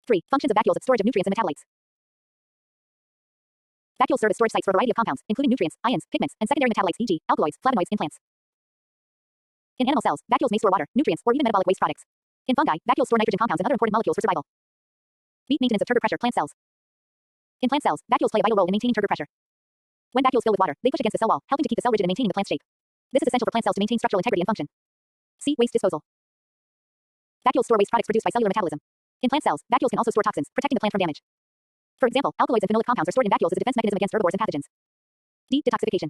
3. Functions of vacuoles: storage of nutrients and metabolites. Vacuoles serve as storage sites for a variety of compounds, including nutrients, ions, pigments, and secondary metabolites, e.g., alkaloids, flavonoids in plants. In animal cells, vacuoles may store water, nutrients, or even metabolic waste products. In fungi, vacuoles store nitrogen compounds and other important molecules for survival. Beat maintenance of turgor pressure: plant cells. In plant cells, vacuoles play a vital role in maintaining turgor pressure. When vacuoles fill with water, they push against the cell wall, helping to keep the cell rigid and maintaining the plant's shape. This is essential for plant cells to maintain structural integrity and function. C. Waste disposal. Vacuoles store waste products produced by cellular metabolism. In plant cells, vacuoles can also store toxins, protecting the plant from damage. For example, alkaloids and phenolic compounds are stored in vacuoles as a defense mechanism against herbivores and pathogens. D. Detoxification.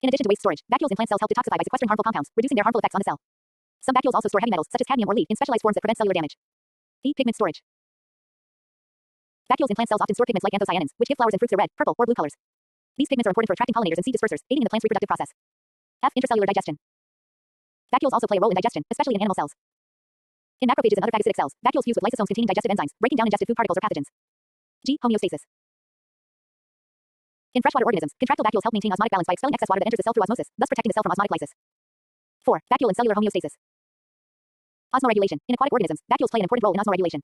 In addition to waste storage, vacuoles in plant cells help detoxify by sequestering harmful compounds, reducing their harmful effects on the cell. Some vacuoles also store heavy metals, such as cadmium or lead, in specialized forms that prevent cellular damage. E. Pigment storage. Vacuoles in plant cells often store pigments like anthocyanins, which give flowers and fruits their red, purple, or blue colors. These pigments are important for attracting pollinators and seed dispersers, aiding in the plant's reproductive process. F. Intracellular digestion. Vacuoles also play a role in digestion, especially in animal cells. In macrophages and other phagocytic cells, vacuoles fuse with lysosomes containing digestive enzymes, breaking down ingested food particles or pathogens. G. Homeostasis. In freshwater organisms, contractile vacuoles help maintain osmotic balance by expelling excess water that enters the cell through osmosis, thus protecting the cell from osmotic lysis. 4. Vacuole and cellular homeostasis. Osmoregulation. In aquatic organisms, vacuoles play an important role in osmoregulation.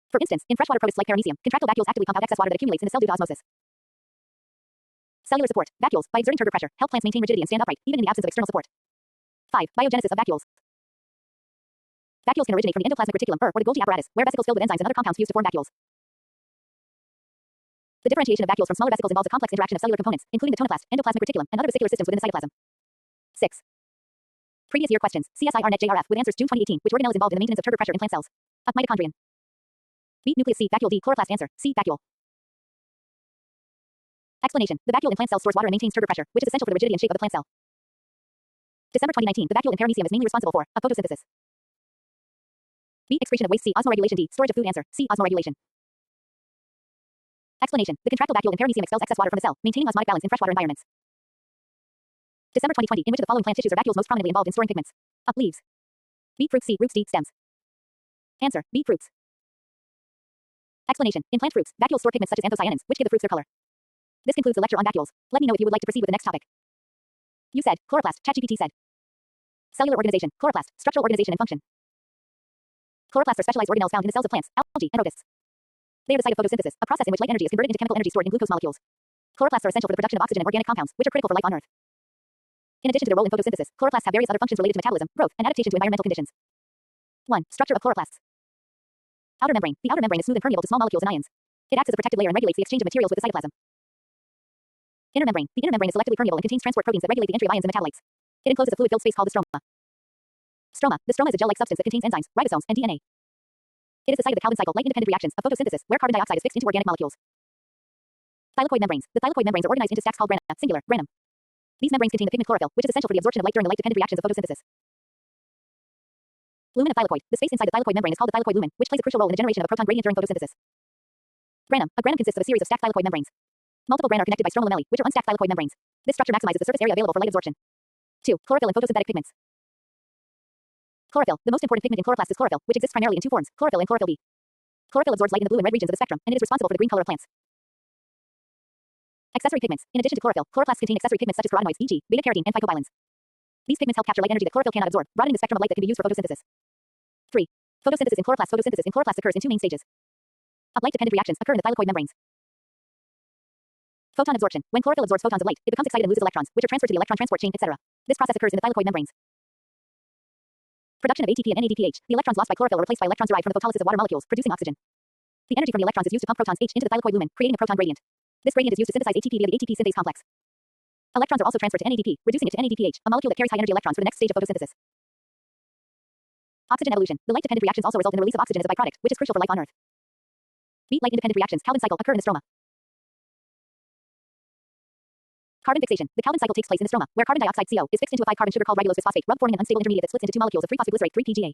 For instance, in freshwater protists like Paramecium, contractile vacuoles actively pump out excess water that accumulates in the cell due to osmosis. Cellular support. Vacuoles, by exerting turgor pressure, help plants maintain rigidity and stand upright, even in the absence of external support. 5. Biogenesis of vacuoles. Vacuoles can originate from the endoplasmic reticulum, or the Golgi apparatus, where vesicles filled with enzymes and other compounds fuse to form vacuoles. The differentiation of vacuoles from smaller vesicles involves a complex interaction of cellular components, including the tonoplast, endoplasmic reticulum, and other vesicular systems within the cytoplasm. 6. Previous year questions. CSIR Net JRF with answers June 2018. Which organelle is involved in the maintenance of turgor pressure in plant cells? A. Mitochondrion. B. Nucleus. C. Vacuole. D. Chloroplast. Answer C. Vacuole. Explanation. The vacuole in plant cells stores water and maintains turgor pressure, which is essential for the rigidity and shape of the plant cell. December 2019. The vacuole in Paramecium is mainly responsible for a. Photosynthesis. B. Excretion of waste. C. Osmoregulation. D. Storage of food. Answer C. Osmoregulation. Explanation. The contractile vacuole in Paramecium expels excess water from the cell, maintaining osmotic balance in freshwater environments. December 2020. In which of the following plant tissues are vacuoles most prominently involved in storing pigments? A. Leaves. B. Fruits. C. Roots. D. Stems. Answer B. Fruits. Explanation. In plant fruits, vacuoles store pigments such as anthocyanins, which give the fruits their color. This concludes the lecture on vacuoles. Let me know if you would like to proceed with the next topic. You said chloroplast. ChatGPT said cellular organization, chloroplast, structural organization and function. Chloroplasts are specialized organelles found in the cells of plants, algae, and protists. They are the site of photosynthesis, a process in which light energy is converted into chemical energy stored in glucose molecules. Chloroplasts are essential for the production of oxygen and organic compounds, which are critical for life on Earth. In addition to their role in photosynthesis, chloroplasts have various other functions related to metabolism, growth, and adaptation to environmental conditions. 1. Structure of chloroplasts. Outer membrane. The outer membrane is smooth and permeable to small molecules and ions. It acts as a protective layer and regulates the exchange of materials with the cytoplasm. Inner membrane. The inner membrane is selectively permeable and contains transport proteins that regulate the entry of ions and metabolites. It encloses a fluid-filled space called the stroma. Stroma. The stroma is a gel-like substance that contains enzymes, ribosomes, and DNA. It is the site of the Calvin cycle, light-independent reactions of photosynthesis, where carbon dioxide is fixed into organic molecules. Thylakoid membranes. The thylakoid membranes are organized into stacks called grana, singular, granum. These membranes contain the pigment chlorophyll, which is essential for the absorption of light during the light-dependent reactions of photosynthesis. Lumen of thylakoid. The space inside the thylakoid membrane is called the thylakoid lumen, which plays a crucial role in the generation of a proton gradient during photosynthesis. Granum. A granum consists of a series of stacked thylakoid membranes. Multiple grana are connected by stromal lamellae, which are unstacked thylakoid membranes. This structure maximizes the surface area available for light absorption. 2. Chlorophyll and photosynthetic pigments. Chlorophyll. The most important pigment in chloroplasts is chlorophyll, which exists primarily in two forms, chlorophyll and chlorophyll B. Chlorophyll absorbs light in the blue and red regions of the spectrum, and it is responsible for the green color of plants. Accessory pigments. In addition to chlorophyll, chloroplasts contain accessory pigments such as carotenoids, e.g., beta-carotene and phycobilins. These pigments help capture light energy that chlorophyll cannot absorb, broadening the spectrum of light that can be used for photosynthesis. 3. Photosynthesis in chloroplasts. Photosynthesis in chloroplasts occurs in two main stages. Light-dependent reactions occur in the thylakoid membranes. Photon absorption. When chlorophyll absorbs photons of light, it becomes excited and loses electrons, which are transferred to the electron transport chain, etc. This process occurs in the thylakoid membranes. Production of ATP and NADPH. The electrons lost by chlorophyll are replaced by electrons derived from the photolysis of water molecules, producing oxygen. The energy from the electrons is used to pump protons H into the thylakoid lumen, creating a proton gradient. This gradient is used to synthesize ATP via the ATP synthase complex. Electrons are also transferred to NADP, reducing it to NADPH, a molecule that carries high energy electrons for the next stage of photosynthesis. Oxygen evolution. The light-dependent reactions also result in the release of oxygen as a byproduct, which is crucial for life on Earth. B. Light-independent reactions. Calvin cycle occur in the stroma. Carbon fixation. The Calvin cycle takes place in the stroma, where carbon dioxide CO is fixed into a 5-carbon sugar called ribulose bisphosphate, rub forming an unstable intermediate that splits into two molecules of 3-phosphoglycerate 3-PGA.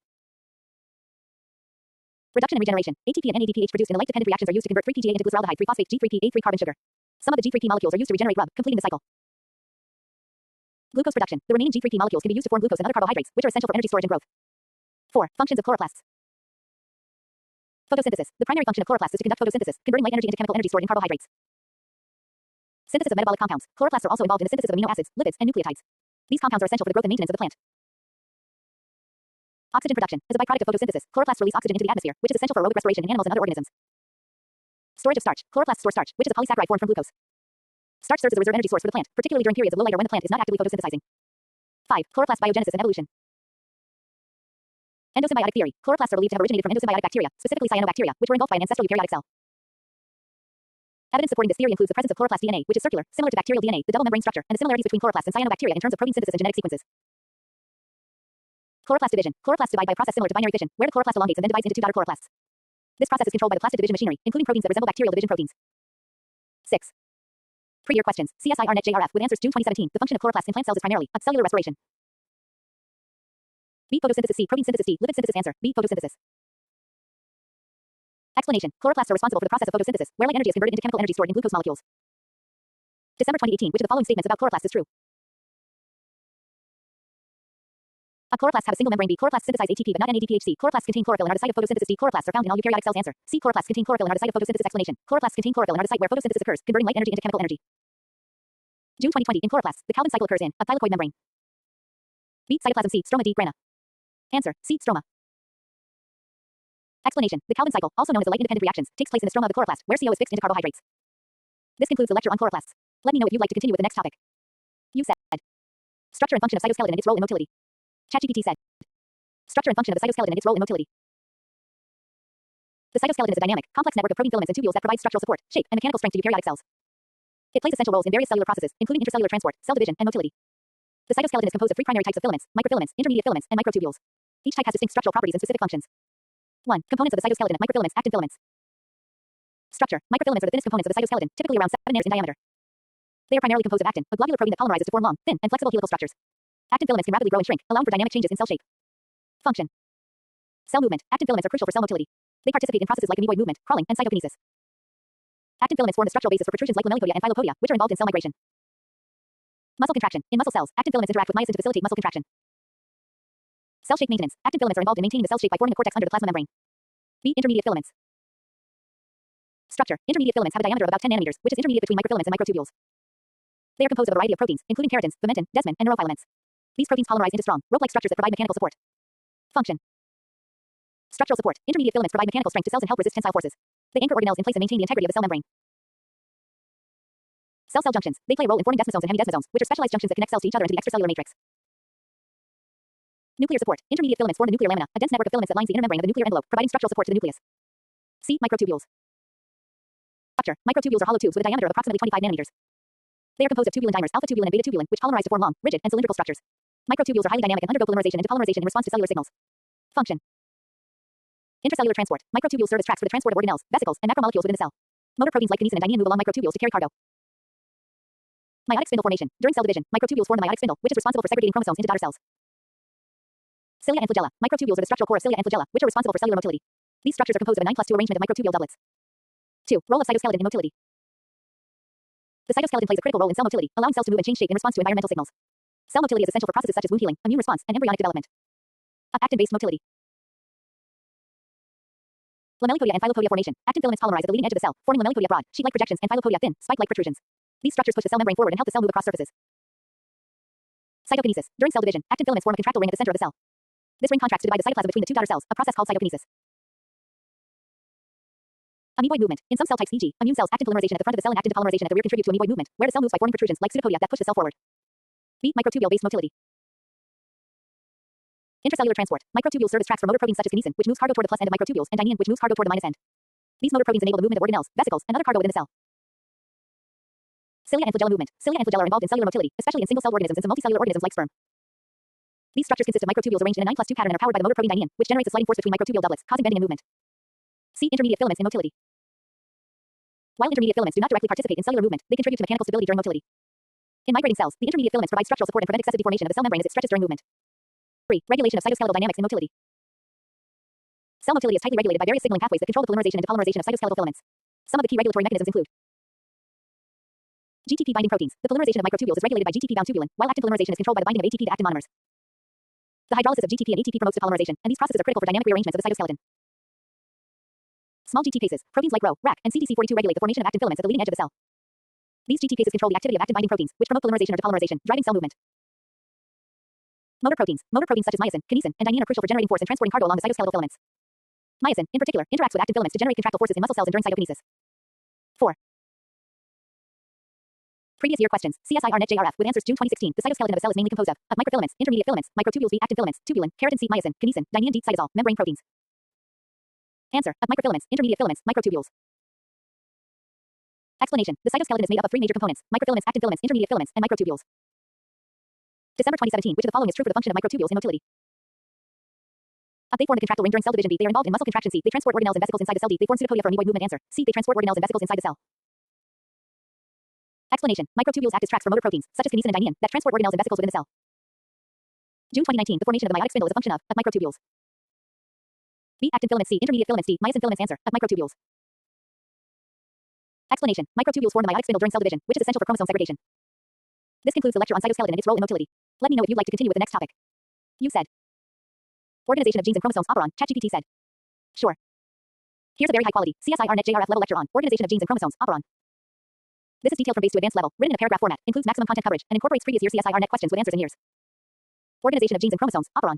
Reduction and regeneration. ATP and NADPH produced in the light-dependent reactions are used to convert 3-PGA into glyceraldehyde 3-phosphate G3P A3 carbon sugar. Some of the G3P molecules are used to regenerate rub, completing the cycle. Glucose production. The remaining G3P molecules can be used to form glucose and other carbohydrates, which are essential for energy storage and growth. 4. Functions of chloroplasts. Photosynthesis. The primary function of chloroplasts is to conduct photosynthesis, converting light energy into chemical energy stored in carbohydrates. Synthesis of metabolic compounds. Chloroplasts are also involved in the synthesis of amino acids, lipids, and nucleotides. These compounds are essential for the growth and maintenance of the plant. Oxygen production. As a byproduct of photosynthesis, chloroplasts release oxygen into the atmosphere, which is essential for aerobic respiration in animals and other organisms. Storage of starch. Chloroplasts store starch, which is a polysaccharide formed from glucose. Starch serves as a reserve energy source for the plant, particularly during periods of low light or when the plant is not actively photosynthesizing. 5. Chloroplast biogenesis and evolution. Endosymbiotic theory. Chloroplasts are believed to have originated from endosymbiotic bacteria, specifically cyanobacteria, which were engulfed by an ancestral eukaryotic cell. Evidence supporting this theory includes the presence of chloroplast DNA, which is circular, similar to bacterial DNA, the double membrane structure, and the similarities between chloroplasts and cyanobacteria in terms of protein synthesis and genetic sequences. Chloroplast division. Chloroplasts divide by a process similar to binary fission, where the chloroplast elongates and then divides into two daughter chloroplasts. This process is controlled by the plastid division machinery, including proteins that resemble bacterial division proteins. 6. Pre-year questions. CSIR Net JRF with answers June 2017. The function of chloroplasts in plant cells is primarily a cellular respiration. B. Photosynthesis. C. Protein synthesis. D. Lipid synthesis. Answer. B. Photosynthesis. Explanation. Chloroplasts are responsible for the process of photosynthesis, where light energy is converted into chemical energy stored in glucose molecules. December 2018. Which of the following statements about chloroplasts is true? A chloroplasts have a single membrane. B. Chloroplasts synthesize ATP but not NADPH. Chloroplasts contain chlorophyll and are the site of photosynthesis. D. Chloroplasts are found in all eukaryotic cells. Answer. C. Chloroplasts contain chlorophyll and are the site of photosynthesis. Explanation. Chloroplasts contain chlorophyll and are the site where photosynthesis occurs, converting light energy into chemical energy. June 2020. In chloroplasts, the Calvin cycle occurs in a thylakoid membrane. B. Cytoplasm. C. Stroma. D. Grana. Answer. C. Stroma. Explanation. The Calvin cycle, also known as the light-independent reactions, takes place in the stroma of the chloroplast, where CO is fixed into carbohydrates. This concludes the lecture on chloroplasts. Let me know if you'd like to continue with the next topic. You said. Structure and function of cytoskeleton and its role in motility. ChatGPT said. Structure and function of the cytoskeleton and its role in motility. The cytoskeleton is a dynamic, complex network of protein filaments and tubules that provide structural support, shape, and mechanical strength to eukaryotic cells. It plays essential roles in various cellular processes, including intracellular transport, cell division, and motility. The cytoskeleton is composed of three primary types of filaments: microfilaments, intermediate filaments, and microtubules. Each type has distinct structural properties and specific functions. 1. Components of the cytoskeleton: microfilaments, actin filaments. Structure. Microfilaments are the thinnest components of the cytoskeleton, typically around 7 nanometers in diameter. They are primarily composed of actin, a globular protein that polymerizes to form long, thin, and flexible helical structures. Actin filaments can rapidly grow and shrink, allowing for dynamic changes in cell shape. Function. Cell movement. Actin filaments are crucial for cell motility. They participate in processes like amoeboid movement, crawling, and cytokinesis. Actin filaments form the structural basis for protrusions like lamellipodia and filopodia, which are involved in cell migration. Muscle contraction. In muscle cells, actin filaments interact with myosin to facilitate muscle contraction. Cell shape maintenance. Actin filaments are involved in maintaining the cell shape by forming a cortex under the plasma membrane. B. Intermediate filaments. Structure. Intermediate filaments have a diameter of about 10 nanometers, which is intermediate between microfilaments and microtubules. They are composed of a variety of proteins, including keratins, vimentin, desmin, and neurofilaments. These proteins polymerize into strong, rope-like structures that provide mechanical support. Function. Structural support. Intermediate filaments provide mechanical strength to cells and help resist tensile forces. They anchor organelles in place and maintain the integrity of the cell membrane. Cell-cell junctions. They play a role in forming desmosomes and hemidesmosomes, which are specialized junctions that connect cells to each other into the extracellular matrix. Nuclear support. Intermediate filaments form the nuclear lamina, a dense network of filaments that lines the inner membrane of the nuclear envelope, providing structural support to the nucleus. C. Microtubules. Structure. Microtubules are hollow tubes with a diameter of approximately 25 nanometers. They are composed of tubulin dimers, alpha tubulin and beta tubulin, which polymerize to form long, rigid, and cylindrical structures. Microtubules are highly dynamic and undergo polymerization and depolymerization in response to cellular signals. Function. Intracellular transport. Microtubules serve as tracks for the transport of organelles, vesicles, and macromolecules within the cell. Motor proteins like kinesin and dynein move along microtubules to carry cargo. Meiotic spindle formation. During cell division, microtubules form the meiotic spindle, which is responsible for segregating chromosomes into daughter cells. Cilia and flagella. Microtubules are the structural core of cilia and flagella, which are responsible for cellular motility. These structures are composed of a 9+2 arrangement of microtubule doublets. 2. Role of cytoskeleton in motility. The cytoskeleton plays a critical role in cell motility, allowing cells to move and change shape in response to environmental signals. Cell motility is essential for processes such as wound healing, immune response, and embryonic development. Actin-based motility. Lamellipodia and filopodia formation. Actin filaments polymerize at the leading edge of the cell, forming lamellipodia broad, sheet-like projections, and filopodia thin, spike-like protrusions. These structures push the cell membrane forward and help the cell move across surfaces. Cytokinesis. During cell division, actin filaments form a contractile ring at the center of the cell. This ring contracts to divide the cytoplasm between the two daughter cells, a process called cytokinesis. Amoeboid movement. In some cell types, e.g., immune cells, actin polymerization at the front of the cell and actin depolymerization at the rear contribute to amoeboid movement, where the cell moves by forming protrusions like pseudopodia that push the cell forward. B. Microtubule-based motility. Intracellular transport. Microtubules serve as tracks for motor proteins such as kinesin, which moves cargo toward the plus end of microtubules, and dynein, which moves cargo toward the minus end. These motor proteins enable the movement of organelles, vesicles, and other cargo within the cell. Cilia and flagella movement. Cilia and flagella are involved in cellular motility, especially in single-celled organisms and some multicellular organisms like sperm. These structures consist of microtubules arranged in a 9+2 pattern and are powered by the motor protein dynein, which generates a sliding force between microtubule doublets, causing bending and movement. C. Intermediate filaments in motility. While intermediate filaments do not directly participate in cellular movement, they contribute to mechanical stability during motility. In migrating cells, the intermediate filaments provide structural support and prevent excessive deformation of the cell membrane as it stretches during movement. 3. Regulation of cytoskeletal dynamics in motility. Cell motility is tightly regulated by various signaling pathways that control the polymerization and depolymerization of cytoskeletal filaments. Some of the key regulatory mechanisms include GTP binding proteins. The polymerization of microtubules is regulated by GTP-bound tubulin, while actin polymerization is controlled by the binding of ATP to actin monomers. The hydrolysis of GTP and ATP promotes depolymerization, and these processes are critical for dynamic rearrangements of the cytoskeleton. Small GTPases. Proteins like Rho, RAC, and CDC42 regulate the formation of actin filaments at the leading edge of the cell. These GTPases control the activity of actin binding proteins, which promote polymerization or depolymerization, driving cell movement. Motor proteins. Motor proteins such as myosin, kinesin, and dynein are crucial for generating force and transporting cargo along the cytoskeletal filaments. Myosin, in particular, interacts with actin filaments to generate contractile forces in muscle cells and during cytokinesis. 4. Previous year questions. CSIR NET JRF with answers June 2016. The cytoskeleton of a cell is mainly composed of microfilaments, intermediate filaments, microtubules B, actin filaments, tubulin, keratin C, myosin, kinesin, dynein D, cytosol, membrane proteins. Answer. Of microfilaments, intermediate filaments, microtubules. Explanation. The cytoskeleton is made up of three major components: microfilaments, actin filaments, intermediate filaments, and microtubules. December 2017. Which of the following is true for the function of microtubules in motility? A. They form the contractile ring during cell division. B. They are involved in muscle contraction. C. They transport organelles and vesicles inside the cell. D. They form pseudopodia for amoeboid movement. Answer. C. They transport organelles and vesicles inside the cell. Explanation. Microtubules act as tracks for motor proteins, such as kinesin and dynein, that transport organelles and vesicles within the cell. June 2019. The formation of the meiotic spindle is a function of microtubules. B. Actin filaments. C. Intermediate filaments. D. Myosin filaments. Answer. Of microtubules. Explanation. Microtubules form the meiotic spindle during cell division, which is essential for chromosome segregation. This concludes the lecture on cytoskeleton and its role in motility. Let me know if you'd like to continue with the next topic. You said. Organization of genes and chromosomes. Operon. ChatGPT said. Sure. Here's a very high quality CSIR NET JRF level lecture on organization of genes and chromosomes. Operon. This is detailed from base to advanced level, written in a paragraph format, includes maximum content coverage, and incorporates previous year CSIR NET questions with answers in years. Organization of genes and chromosomes. Operon.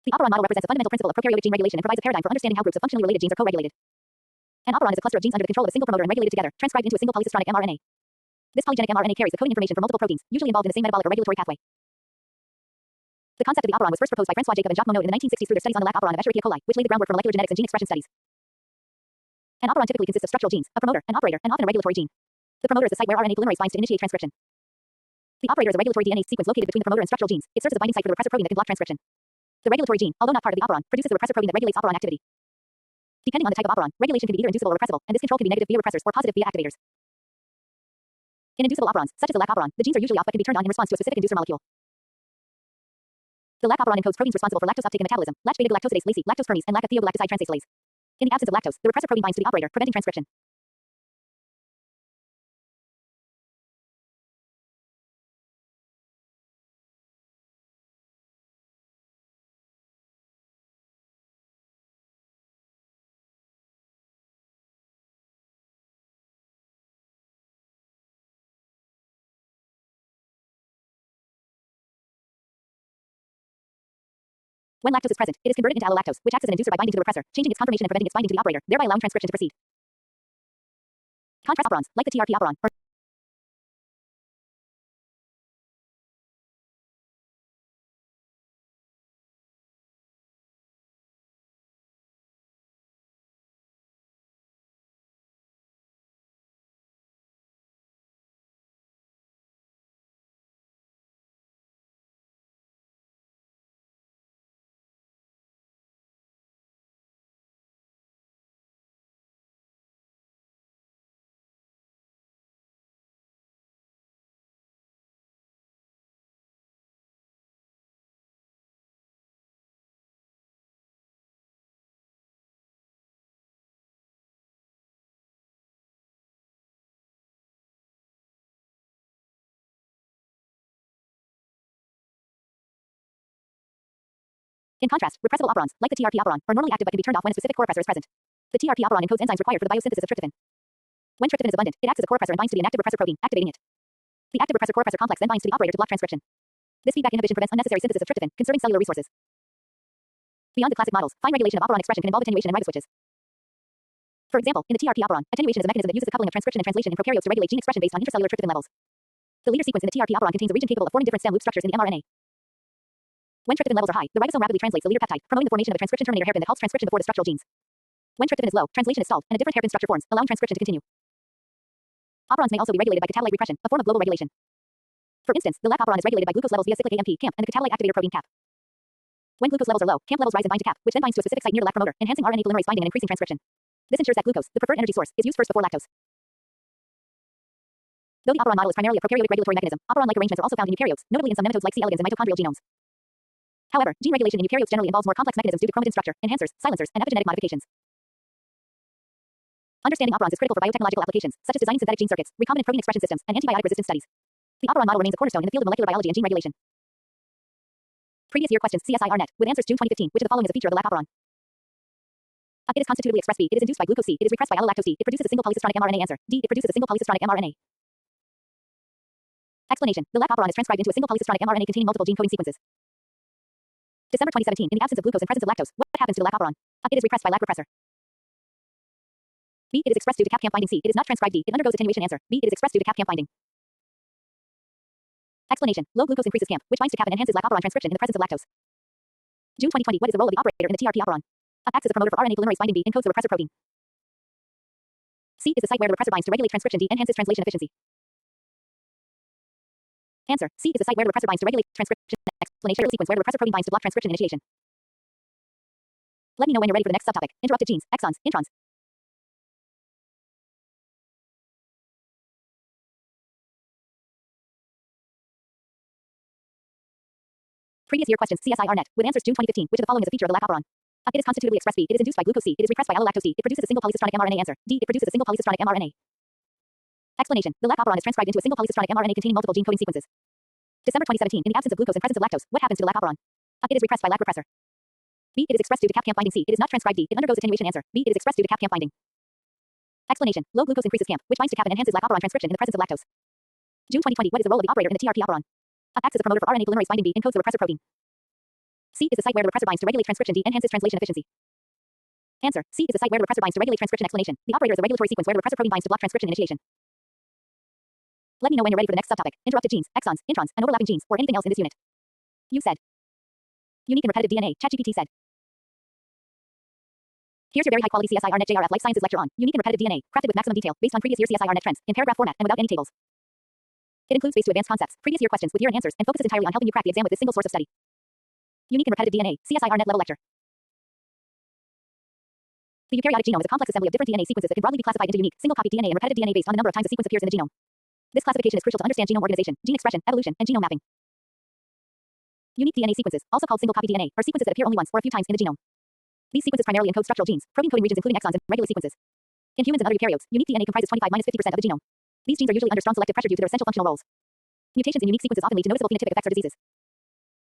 The Operon model represents a fundamental principle of prokaryotic gene regulation and provides a paradigm for understanding how groups of functionally related genes are co-regulated. An operon is a cluster of genes under the control of a single promoter and regulated together, transcribed into a single polycistronic mRNA. This polygenic mRNA carries the coding information for multiple proteins, usually involved in the same metabolic or regulatory pathway. The concept of the operon was first proposed by François Jacob and Jacques Monod in the 1960s through their studies on the lac operon of Escherichia coli, which laid the groundwork for molecular genetics and gene expression studies. An operon typically consists of structural genes, a promoter, an operator, and often a regulatory gene. The promoter is the site where RNA polymerase binds to initiate transcription. The operator is a regulatory DNA sequence located between the promoter and structural genes. It serves as the binding site for the repressor protein that can block transcription. The regulatory gene, although not part of the operon, produces the repressor protein that regulates operon activity. Depending on the type of operon, regulation can be either inducible or repressible, and this control can be negative via repressors or positive via activators. In inducible operons, such as the lac operon, the genes are usually off but can be turned on in response to a specific inducer molecule. The lac operon encodes proteins responsible for lactose uptake and metabolism, latch beta-galactosidase lacey, lactose permes, and lactothiogalactoside transferase. In the absence of lactose, the repressor protein binds to the operator, preventing transcription. When lactose is present, it is converted into allolactose, which acts as an inducer by binding to the repressor, changing its conformation and preventing its binding to the operator, thereby allowing transcription to proceed. Contrast operons, like the TRP operon, are in contrast, repressible operons, like the TRP operon, are normally active but can be turned off when a specific corepressor is present. The TRP operon encodes enzymes required for the biosynthesis of tryptophan. When tryptophan is abundant, it acts as a corepressor and binds to the inactive repressor protein, activating it. The active repressor corepressor complex then binds to the operator to block transcription. This feedback inhibition prevents unnecessary synthesis of tryptophan, conserving cellular resources. Beyond the classic models, fine regulation of operon expression can involve attenuation and riboswitches. For example, in the TRP operon, attenuation is a mechanism that uses the coupling of transcription and translation in prokaryotes to regulate gene expression based on intracellular tryptophan levels. The leader sequence in the TRP operon contains a region capable of forming different stem loop structures in the mRNA. When tryptophan levels are high, the ribosome rapidly translates the leader peptide, promoting the formation of a transcription terminator hairpin that halts transcription before the structural genes. When tryptophan is low, translation is stalled, and a different hairpin structure forms, allowing transcription to continue. Operons may also be regulated by catalyte repression, a form of global regulation. For instance, the lac operon is regulated by glucose levels via cyclic AMP, CAMP, and the catalyte activator protein CAP. When glucose levels are low, CAMP levels rise and bind to CAP, which then binds to a specific site near the lac promoter, enhancing RNA polymerase binding and increasing transcription. This ensures that glucose, the preferred energy source, is used first before lactose. Though the operon model is primarily a prokaryotic regulatory mechanism, operon-like arrangements are also found in eukaryotes, notably in some nematodes like C. elegans and mitochondrial genomes. However, gene regulation in eukaryotes generally involves more complex mechanisms due to chromatin structure, enhancers, silencers, and epigenetic modifications. Understanding operons is critical for biotechnological applications, such as designing synthetic gene circuits, recombinant protein expression systems, and antibiotic resistance studies. The operon model remains a cornerstone in the field of molecular biology and gene regulation. Previous year questions CSIR NET, with answers June 2015, which of the following is a feature of the lac operon? A. It is constitutively expressed. B. It is induced by glucose. C. It is repressed by allolactose. D. It produces a single polycistronic mRNA. Answer. D. It produces a single polycistronic mRNA. Explanation. The lac operon is transcribed into a single polycistronic mRNA containing multiple gene coding sequences. December 2017. In the absence of glucose and presence of lactose, what happens to the lac operon? It is repressed by lac repressor. B. It is expressed due to CAP-CAMP binding. C. It is not transcribed. D. It undergoes attenuation. Answer. B. It is expressed due to CAP-CAMP binding. Explanation. Low glucose increases CAMP, which binds to CAP and enhances lac operon transcription in the presence of lactose. June 2020. What is the role of the operator in the TRP operon? Acts as a promoter for RNA polymerase binding. B. Encodes the repressor protein. C is the site where the repressor binds to regulate transcription. D. Enhances translation efficiency. Answer. C is the site where the repressor binds to regulate transcription. Explanation. Sequence where the repressor protein binds to block transcription initiation. Let me know when you're ready for the next subtopic. Interrupted genes, exons, introns. Previous year questions. CSIR-NET. With answers June 2015. Which of the following is a feature of the lac operon? It is constitutively expressed. B. It is induced by glucose. C. It is repressed by allolactose. D. It produces a single polycistronic mRNA. Answer. D. It produces a single polycistronic mRNA. Explanation. The lac operon is transcribed into a single polycistronic mRNA containing multiple gene coding sequences. December 2017. In the absence of glucose and presence of lactose, what happens to the lac operon? It is repressed by lac repressor. B. It is expressed due to CAP-CAMP binding. C. It is not transcribed. D. It undergoes attenuation. Answer. B. It is expressed due to CAP-CAMP binding. Explanation. Low glucose increases CAMP, which binds to CAP and enhances lac operon transcription in the presence of lactose. June 2020. What is the role of the operator in the TRP operon? Acts as a promoter for RNA polymerase binding. B. Encodes the repressor protein. C is the site where the repressor binds to regulate transcription. D. Enhances translation efficiency. Answer. C is the site where the repressor binds to regulate transcription. Explanation. The operator is a regulatory sequence where the repressor protein binds to block transcription initiation. Let me know when you're ready for the next subtopic. Interrupted genes, exons, introns, and overlapping genes, or anything else in this unit. You said. Unique and repetitive DNA. ChatGPT said. Here's your very high-quality CSIR-NET JRF Life Sciences lecture on unique and repetitive DNA, crafted with maximum detail, based on previous year CSIR-NET trends, in paragraph format and without any tables. It includes space to advanced concepts, previous year questions with year and answers, and focuses entirely on helping you crack the exam with this single source of study. Unique and repetitive DNA, CSIR-NET level lecture. The eukaryotic genome is a complex assembly of different DNA sequences that can broadly be classified into unique, single-copied DNA and repetitive DNA based on the number of times a sequence appears in the genome. This classification is crucial to understand genome organization, gene expression, evolution, and genome mapping. Unique DNA sequences, also called single-copy DNA, are sequences that appear only once or a few times in the genome. These sequences primarily encode structural genes, protein coding regions including exons and regular sequences. In humans and other eukaryotes, unique DNA comprises 25-50% of the genome. These genes are usually under strong selective pressure due to their essential functional roles. Mutations in unique sequences often lead to noticeable phenotypic effects or diseases.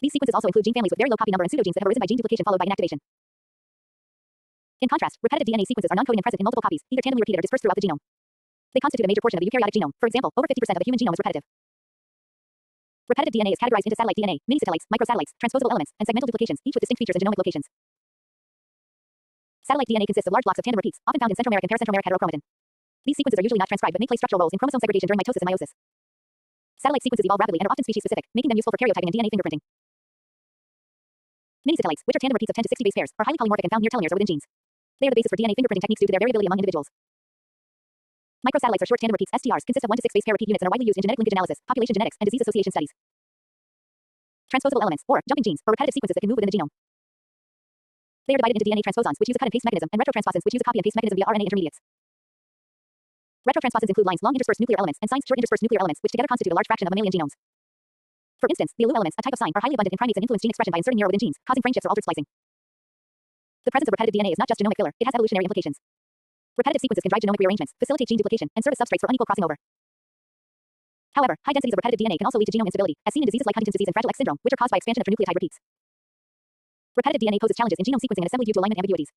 These sequences also include gene families with very low copy number and pseudogenes that have arisen by gene duplication followed by inactivation. In contrast, repetitive DNA sequences are non-coding and present in multiple copies, either randomly repeated or dispersed throughout the genome. They constitute a major portion of the eukaryotic genome. For example, over 50% of a human genome is repetitive. Repetitive DNA is categorized into satellite DNA, mini-satellites, microsatellites, transposable elements, and segmental duplications, each with distinct features and genomic locations. Satellite DNA consists of large blocks of tandem repeats, often found in centromeric and paracentromeric heterochromatin. These sequences are usually not transcribed but may play structural roles in chromosome segregation during mitosis and meiosis. Satellite sequences evolve rapidly and are often species-specific, making them useful for karyotyping and DNA fingerprinting. Mini-satellites, which are tandem repeats of 10 to 60 base pairs, are highly polymorphic and found near telomeres or within genes. They are the basis for DNA fingerprinting techniques due to their variability among individuals. Microsatellites are short tandem repeats, STRs, consist of 1 to 6 base pair repeat units and are widely used in genetic linkage analysis, population genetics, and disease association studies. Transposable elements, or jumping genes, are repetitive sequences that can move within the genome. They are divided into DNA transposons, which use a cut and paste mechanism, and retrotransposons, which use a copy and paste mechanism via RNA intermediates. Retrotransposons include lines, long interspersed nuclear elements, and signs, short interspersed nuclear elements, which together constitute a large fraction of mammalian genomes. For instance, the ALU elements, a type of sign, are highly abundant in primates and influence gene expression by inserting near within genes, causing frame shifts or altered splicing. The presence of repetitive DNA is not just genomic filler, it has evolutionary implications. Repetitive sequences can drive genomic rearrangements, facilitate gene duplication, and serve as substrates for unequal crossing over. However, high densities of repetitive DNA can also lead to genome instability, as seen in diseases like Huntington's disease and Fragile X syndrome, which are caused by expansion of nucleotide repeats. Repetitive DNA poses challenges in genome sequencing and assembly due to alignment ambiguities.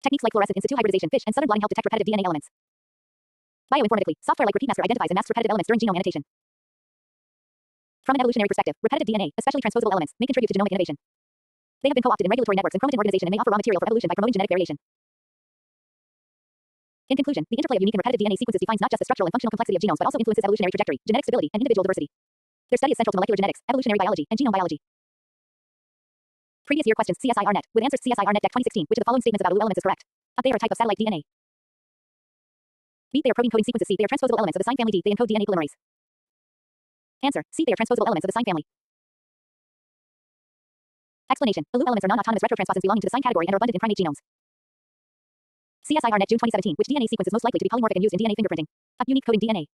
Techniques like fluorescent in situ hybridization, FISH, and Southern blotting help detect repetitive DNA elements. Bioinformatically, software like RepeatMaster identifies and masks repetitive elements during genome annotation. From an evolutionary perspective, repetitive DNA, especially transposable elements, may contribute to genomic innovation. They have been co-opted in regulatory networks and chromatin organization and may offer raw material for evolution by promoting genetic variation. In conclusion, the interplay of unique and repetitive DNA sequences defines not just the structural and functional complexity of genomes but also influences evolutionary trajectory, genetic stability, and individual diversity. Their study is central to molecular genetics, evolutionary biology, and genome biology. Previous year questions. CSIR-NET. With answers CSIR-NET Deck 2016. Which of the following statements about ALU elements is correct? They are a type of satellite DNA. B. They are protein coding sequences. C. They are transposable elements of the sign family. D. They encode DNA polymerase. Answer. C. They are transposable elements of the sign family. Explanation. ALU elements are non-autonomous retrotransposons belonging to the sign category and are abundant in primate genomes. CSIR-NET June 2017. Which DNA sequence is most likely to be polymorphic and used in DNA fingerprinting? Unique coding DNA.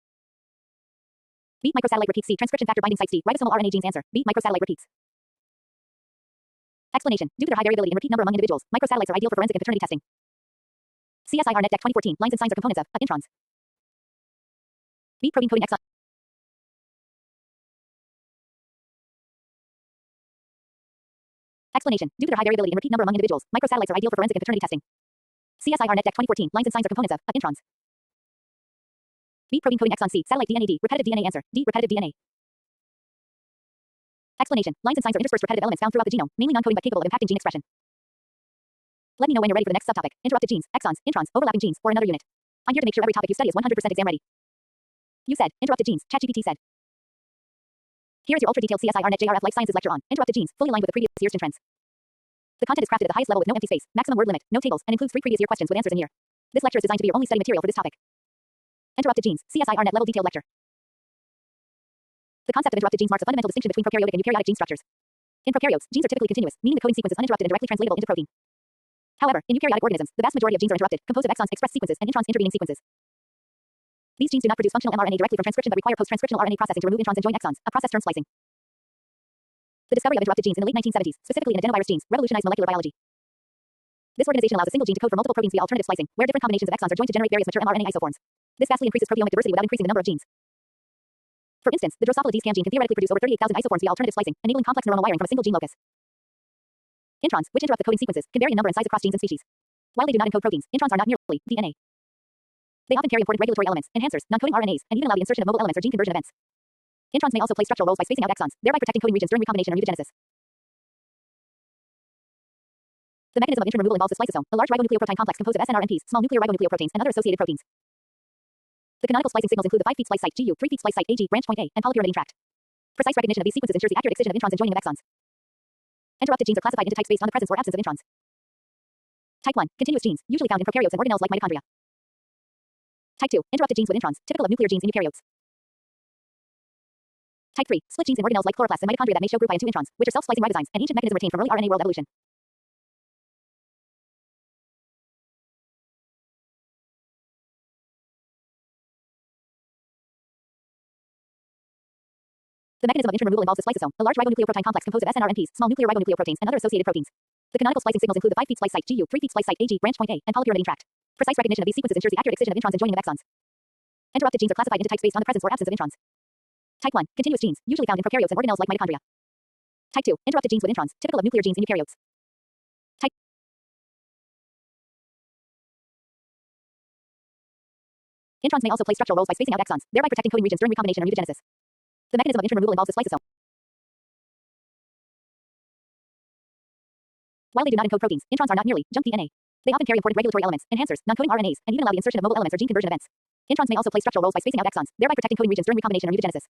B. Microsatellite repeats. C. Transcription factor binding sites. D. Ribosomal RNA genes. Answer. B. Microsatellite repeats. Explanation. Due to their high variability in repeat number among individuals, microsatellites are ideal for forensic and paternity testing. CSIR-NET Deck 2014. Lines and signs are components of introns. B. Protein coding exon. Explanation. Due to their high variability in repeat number among individuals, microsatellites are ideal for forensic and paternity testing. CSIR-NET Deck 2014. Lines and signs are components of introns. B. Protein coding exon. C. Satellite DNA. D. Repetitive DNA. Answer. D. Repetitive DNA. Explanation. Lines and signs are interspersed repetitive elements found throughout the genome, mainly non-coding but capable of impacting gene expression. Let me know when you're ready for the next subtopic. Interrupted genes, exons, introns, overlapping genes, or another unit. I'm here to make sure every topic you study is 100% exam ready. You said, interrupted genes, ChatGPT said. Here is your ultra-detailed CSIRNet JRF Life Sciences lecture on interrupted genes, fully aligned with the previous year's trends. The content is crafted at the highest level with no empty space, maximum word limit, no tables, and includes 3 previous year questions with answers in here. This lecture is designed to be your only study material for this topic. Interrupted genes, CSIRNet level detailed lecture. The concept of interrupted genes marks a fundamental distinction between prokaryotic and eukaryotic gene structures. In prokaryotes, genes are typically continuous, meaning the coding sequence is uninterrupted and directly translatable into protein. However, in eukaryotic organisms, the vast majority of genes are interrupted, composed of exons, express sequences, and introns intervening sequences. These genes do not produce functional mRNA directly from transcription but require post-transcriptional RNA processing to remove introns and join exons, a process termed splicing. The discovery of interrupted genes in the late 1970s, specifically in adenovirus genes, revolutionized molecular biology. This organization allows a single gene to code for multiple proteins via alternative splicing, where different combinations of exons are joined to generate various mature mRNA isoforms. This vastly increases proteomic diversity without increasing the number of genes. For instance, the Drosophila D-SCAM gene can theoretically produce over 38,000 isoforms via alternative splicing, enabling complex neuronal wiring from a single gene locus. Introns, which interrupt the coding sequences, can vary in number and size across genes and species. While they do not encode proteins, introns are not merely DNA. They often carry important regulatory elements, enhancers, non-coding RNAs, and even allow the insertion of mobile elements or gene conversion events. Introns may also play structural roles by spacing out exons, thereby protecting coding regions during recombination or mutagenesis. The mechanism of intron removal involves the spliceosome, a large ribonucleoprotein complex composed of snRNPs, small nuclear ribonucleoproteins, and other associated proteins. The canonical splicing signals include the 5' splice site GU, 3' splice site AG, branch point A, and polypyrimidine tract. Precise recognition of these sequences ensures the accurate excision of introns and joining of exons. Interrupted genes are classified into types based on the presence or absence of introns. Type 1, continuous genes, usually found in prokaryotes and organelles like mitochondria. Type 2, interrupted genes with introns, typical of nuclear genes in eukaryotes. Type 3, split genes in organelles like chloroplasts and mitochondria that may show group I and 2 introns, which are self-splicing ribozymes, an ancient mechanism retained from early RNA world evolution. The mechanism of intron removal involves the spliceosome, a large ribonucleoprotein complex composed of snRNPs, small nuclear ribonucleoproteins, and other associated proteins. The canonical splicing signals include the 5' splice site GU, 3' splice site AG, branch point A, and polypyrimidine tract. Precise recognition of these sequences ensures the accurate excision of introns and joining of exons. Interrupted genes are classified into types based on the presence or absence of introns. Type 1, continuous genes, usually found in prokaryotes and organelles like mitochondria. Type 2, interrupted genes with introns, typical of nuclear genes in eukaryotes. Type Introns may also play structural roles by spacing out exons, thereby protecting coding regions during recombination or mutagenesis. The mechanism of intron removal involves the spliceosome. While they do not encode proteins, introns are not merely junk DNA. They often carry important regulatory elements, enhancers, non-coding RNAs, and even allow the insertion of mobile elements or gene conversion events. Introns may also play structural roles by spacing out exons, thereby protecting coding regions during recombination or mutagenesis.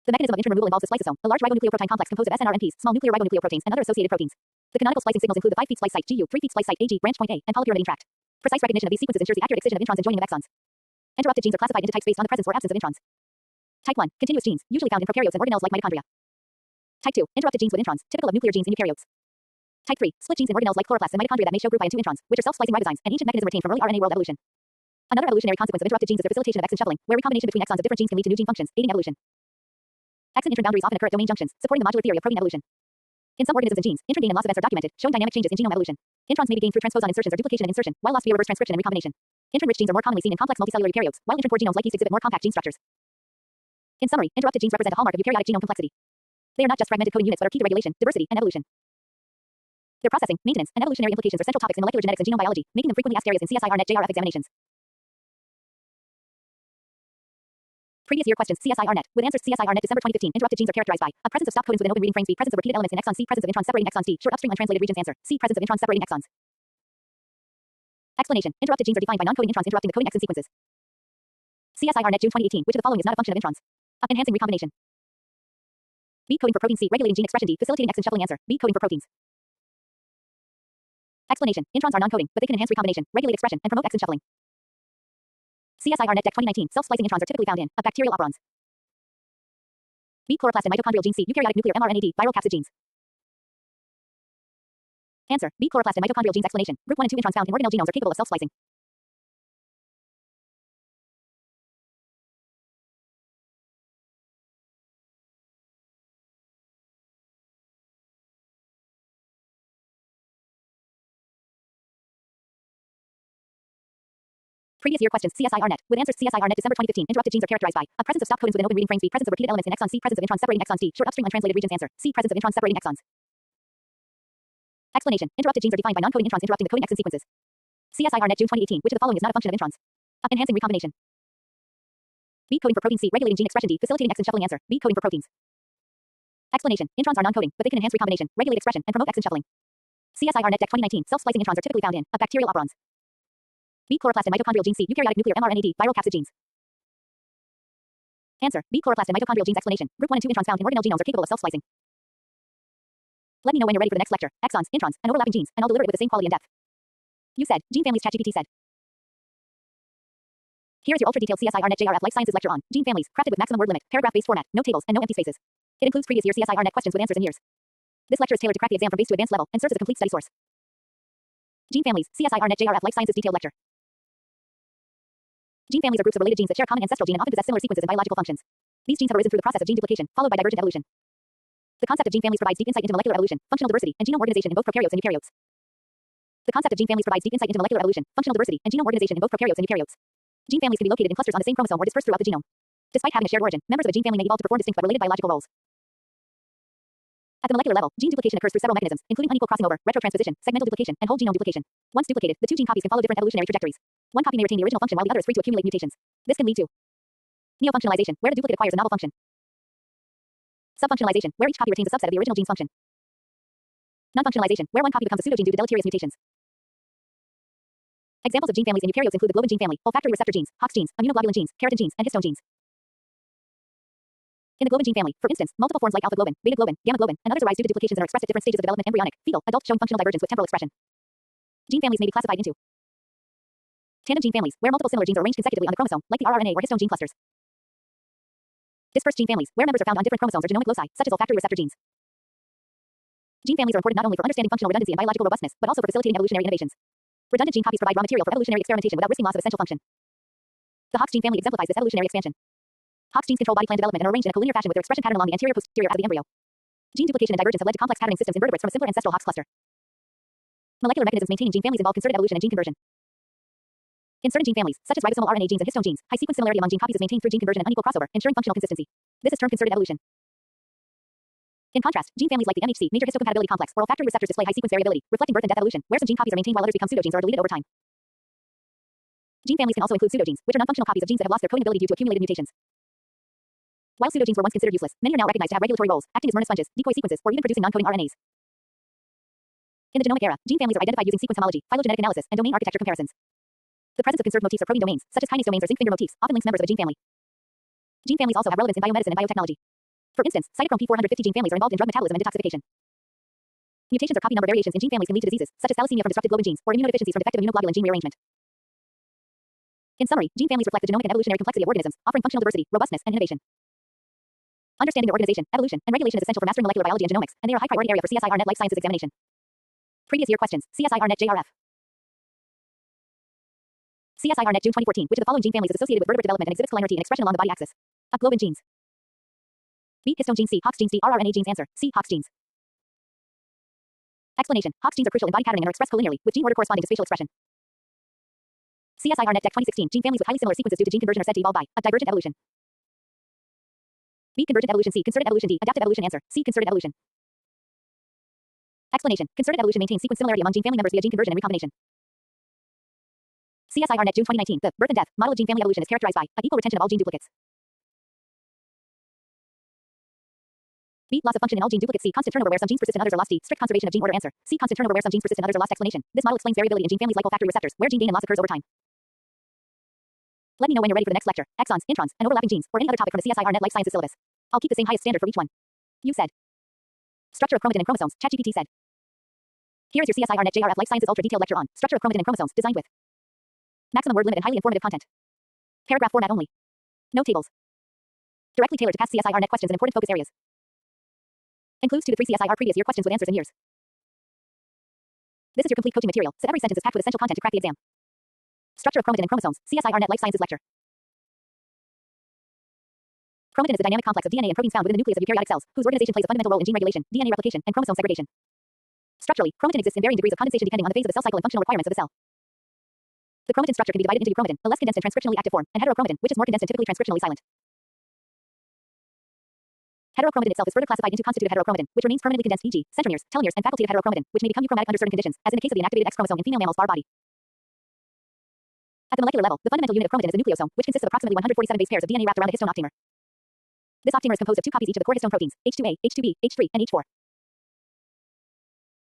The mechanism of intron removal involves the spliceosome, a large ribonucleoprotein complex composed of snRNPs, small nuclear ribonucleoproteins, and other associated proteins. The canonical splicing signals include the 5' splice site GU, 3' splice site AG, branch point A, and polypyrimidine tract. Precise recognition of these sequences ensures the accurate excision of introns and joining of exons. Interrupted genes are classified into types based on the presence or absence of introns. Type 1, continuous genes, usually found in prokaryotes and organelles like mitochondria. Type 2, interrupted genes with introns, typical of nuclear genes in eukaryotes. Type 3, split genes in organelles like chloroplasts and mitochondria that may show group I and 2 introns, which are self-splicing ribozymes, an ancient mechanism retained from early RNA world evolution. Another evolutionary consequence of interrupted genes is the facilitation of exon shuffling, where recombination between exons of different genes can lead to new gene functions, aiding evolution. Exon intron boundaries often occur at domain junctions, supporting the modular theory of protein evolution. In some organisms and genes, intron gain and loss events are documented, showing dynamic changes in genome evolution. Introns may be gained through transposon insertions or duplication and insertion, while lost via reverse transcription and recombination. Intron-rich genes are more commonly seen in complex multicellular eukaryotes, while intron-poor genomes like yeast exhibit more compact gene structures. In summary, interrupted genes represent a hallmark of eukaryotic genome complexity. They are not just fragmented coding units but are key to regulation, diversity, and evolution. Their processing, maintenance, and evolutionary implications are central topics in molecular genetics and genome biology, making them frequently asked areas in CSIRNet JRF examinations. Previous year questions, CSIRNet, with answers CSIRNet December 2015. Interrupted genes are characterized by a presence of stop codons within open reading frame B, presence of repeated elements in exon C, presence of introns separating exons D, short upstream untranslated regions. Answer C, presence of introns separating exons. Explanation: interrupted genes are defined by non-coding introns interrupting the coding exon sequences. CSIRNet June 2018. Which of the following is not a function of introns? Enhancing recombination. B coding for protein C, regulating gene expression. D, facilitating exon shuffling. Answer B, coding for proteins. Explanation: introns are non-coding, but they can enhance recombination, regulate expression, and promote exon shuffling. CSIRNet Deck 2019. Self-splicing introns are typically found in bacterial operons. B, chloroplast and mitochondrial gene. C, eukaryotic nuclear mRNA. D, viral capsid genes. Answer B, chloroplast and mitochondrial genes. Explanation: group 1 and 2 introns found in organelle genomes are capable of self-splicing. Previous year questions, CSIRNet, with answers CSIRNet December 2015. Interrupted genes are characterized by a presence of stop codons within open reading frames B, presence of repeated elements in exon C, presence of introns separating exons D, short upstream untranslated regions. Answer C, presence of introns separating exons. Explanation: interrupted genes are defined by non-coding introns interrupting the coding exon sequences. CSIRNet June 2018. Which of the following is not a function of introns? Enhancing recombination. B, coding for protein C, regulating gene expression. D, facilitating exon shuffling. Answer B, coding for proteins. Explanation. Introns are non-coding, but they can enhance recombination, regulate expression, and promote exon shuffling. CSIR-NET Deck 2019. Self-splicing introns are typically found in a bacterial operons. B. Chloroplast and mitochondrial gene. C. Eukaryotic nuclear mRNA. Viral capsid genes. Answer. B. Chloroplast and mitochondrial genes. Explanation. Group 1 and 2 introns found in organelle genomes are capable of self-splicing. Let me know when you're ready for the next lecture. Exons, introns, and overlapping genes, and I'll deliver it with the same quality and depth. You said. Gene families. ChatGPT said. Here is your ultra-detailed CSIR-NET JRF Life Sciences lecture on gene families, crafted with maximum word limit, paragraph-based format, no tables, and no empty spaces. It includes previous year CSIR-NET questions with answers in years. This lecture is tailored to crack the exam from base to advanced level and serves as a complete study source. Gene families. CSIR-NET JRF Life Sciences detailed lecture. Gene families are groups of related genes that share a common ancestral gene and often possess similar sequences and biological functions. These genes have arisen through the process of gene duplication, followed by divergent evolution. The concept of gene families provides deep insight into molecular evolution, functional diversity, and genome organization in both prokaryotes and eukaryotes. The concept of gene families provides deep insight into molecular evolution, functional diversity, and genome organization in both prokaryotes and eukaryotes. Gene families can be located in clusters on the same chromosome or dispersed throughout the genome. Despite having a shared origin, members of a gene family may evolve to perform distinct but related biological roles. At the molecular level, gene duplication occurs through several mechanisms, including unequal crossing over, retrotransposition, segmental duplication, and whole genome duplication. Once duplicated, the two gene copies can follow different evolutionary trajectories. One copy may retain the original function while the other is free to accumulate mutations. This can lead to neofunctionalization, where the duplicate acquires a novel function. Subfunctionalization, where each copy retains a subset of the original gene's function. Non-functionalization, where one copy becomes a pseudogene due to deleterious mutations. Examples of gene families in eukaryotes include the globin gene family, olfactory receptor genes, Hox genes, immunoglobulin genes, keratin genes, and histone genes. In the globin gene family, for instance, multiple forms like alpha globin, beta globin, gamma globin, and others arise due to duplications and are expressed at different stages of development: embryonic, fetal, adult, showing functional divergence with temporal expression. Gene families may be classified into tandem gene families, where multiple similar genes are arranged consecutively on the chromosome, like the rRNA or histone gene clusters. Dispersed gene families, where members are found on different chromosomes or genomic loci, such as olfactory receptor genes. Gene families are important not only for understanding functional redundancy and biological robustness, but also for facilitating evolutionary innovations. Redundant gene copies provide raw material for evolutionary experimentation without risking loss of essential function. The Hox gene family exemplifies this evolutionary expansion. Hox genes control body plan development and are arranged in a collinear fashion with their expression pattern along the anterior posterior of the embryo. Gene duplication and divergence have led to complex patterning systems in vertebrates from a simpler ancestral Hox cluster. Molecular mechanisms maintaining gene families involve concerted evolution and gene conversion. In certain gene families, such as ribosomal RNA genes and histone genes, high sequence similarity among gene copies is maintained through gene conversion and unequal crossover, ensuring functional consistency. This is termed concerted evolution. In contrast, gene families like the MHC, major histocompatibility complex, or olfactory receptors display high sequence variability, reflecting birth and death evolution, where some gene copies are maintained while others become pseudogenes or are deleted over time. Gene families can also include pseudogenes, which are non-functional copies of genes that have lost their coding ability due to accumulated mutations. While pseudogenes were once considered useless, many are now recognized to have regulatory roles, acting as Myrna sponges, decoy sequences, or even producing non-coding RNAs. In the genomic era, gene families are identified using sequence homology, phylogenetic analysis, and domain architecture comparisons. The presence of conserved motifs or protein domains, such as kinase domains or zinc finger motifs, often links members of a gene family. Gene families also have relevance in biomedicine and biotechnology. For instance, cytochrome P450 gene families are involved in drug metabolism and detoxification. Mutations or copy number variations in gene families can lead to diseases, such as thalassemia from disrupted globin genes, or immunodeficiencies from defective immunoglobulin gene rearrangement. In summary, gene families reflect the genomic and evolutionary complexity of organisms, offering functional diversity, robustness, and innovation. Understanding their organization, evolution, and regulation is essential for mastering molecular biology and genomics, and they are a high-priority area for CSIR-NET Life Sciences examination. Previous year questions. CSIR-NET JRF. CSIR-NET June 2014. Which of the following gene families is associated with vertebrate development and exhibits collinearity and expression along the body axis? A. Globin genes. B. Histone genes. C. Hox genes. D. rRNA genes. Answer. C. Hox genes. Explanation. Hox genes are crucial in body patterning and are expressed collinearly, with gene order corresponding to spatial expression. CSIR-NET Deck 2016. Gene families with highly similar sequences due to gene conversion are said to evolve by a divergent evolution. B. Convergent evolution. C. Concerted evolution. D. Adaptive evolution. Answer. C. Concerted evolution. Explanation. Concerted evolution maintains sequence similarity among gene family members via gene conversion and recombination. CSIR-NET June 2019. The birth and death model of gene family evolution is characterized by an equal retention of all gene duplicates. B. Loss of function in all gene duplicates. C. Constant turnover where some genes persist and others are lost. D. Strict conservation of gene order. Answer. C. Constant turnover where some genes persist and others are lost. Explanation. This model explains variability in gene families like olfactory receptors, where gene gain and loss occurs over time. Let me know when you're ready for the next lecture. Exons, introns, and overlapping genes, or any other topic from the CSIR-NET Life Sciences syllabus. I'll keep the same highest standard for each one. You said. Structure of chromatin and chromosomes. ChatGPT said. Here is your CSIR-NET JRF Life Sciences ultra detailed lecture on structure of chromatin and chromosomes, designed with maximum word limit and highly informative content. Paragraph format only. No tables. Directly tailored to past CSIR-NET questions and important focus areas. Includes 2 to 3 CSIR previous year questions with answers in years. This is your complete coaching material, so every sentence is packed with essential content to crack the exam. Structure of chromatin and chromosomes. CSIR-NET Life Sciences lecture. Chromatin is the dynamic complex of DNA and proteins found within the nucleus of eukaryotic cells, whose organization plays a fundamental role in gene regulation, DNA replication, and chromosome segregation. Structurally, chromatin exists in varying degrees of condensation depending on the phase of the cell cycle and functional requirements of the cell. The chromatin structure can be divided into euchromatin, a less condensed and transcriptionally active form, and heterochromatin, which is more condensed and typically transcriptionally silent. Heterochromatin itself is further classified into constitutive heterochromatin, which remains permanently condensed, e.g., centromeres, telomeres, and facultative heterochromatin, which may become euchromatic under certain conditions, as in the case of the inactivated X chromosome in female mammals' bar body. At the molecular level, the fundamental unit of chromatin is a nucleosome, which consists of approximately 147 base pairs of DNA wrapped around a histone octamer. This octamer is composed of 2 copies each of the core histone proteins, H2A, H2B, H3, and H4.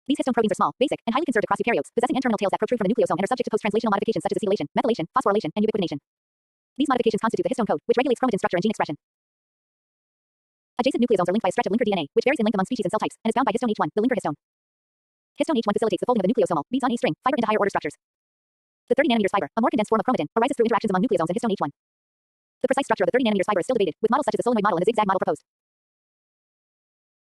These histone proteins are small, basic, and highly conserved across eukaryotes, possessing N-terminal tails that protrude from the nucleosome and are subject to post-translational modifications such as acetylation, methylation, phosphorylation, and ubiquitination. These modifications constitute the histone code, which regulates chromatin structure and gene expression. Adjacent nucleosomes are linked by a stretch of linker DNA, which varies in length among species and cell types, and is bound by histone H1, the linker histone. Histone H1 facilitates the folding of the nucleosomal, beads on A string, fiber into higher order structures. The 30 nanometers fiber, a more condensed form of chromatin, arises through interactions among nucleosomes and histone H1. The precise structure of the 30 nanometers fiber is still debated, with models such as the solenoid model and the zigzag model proposed.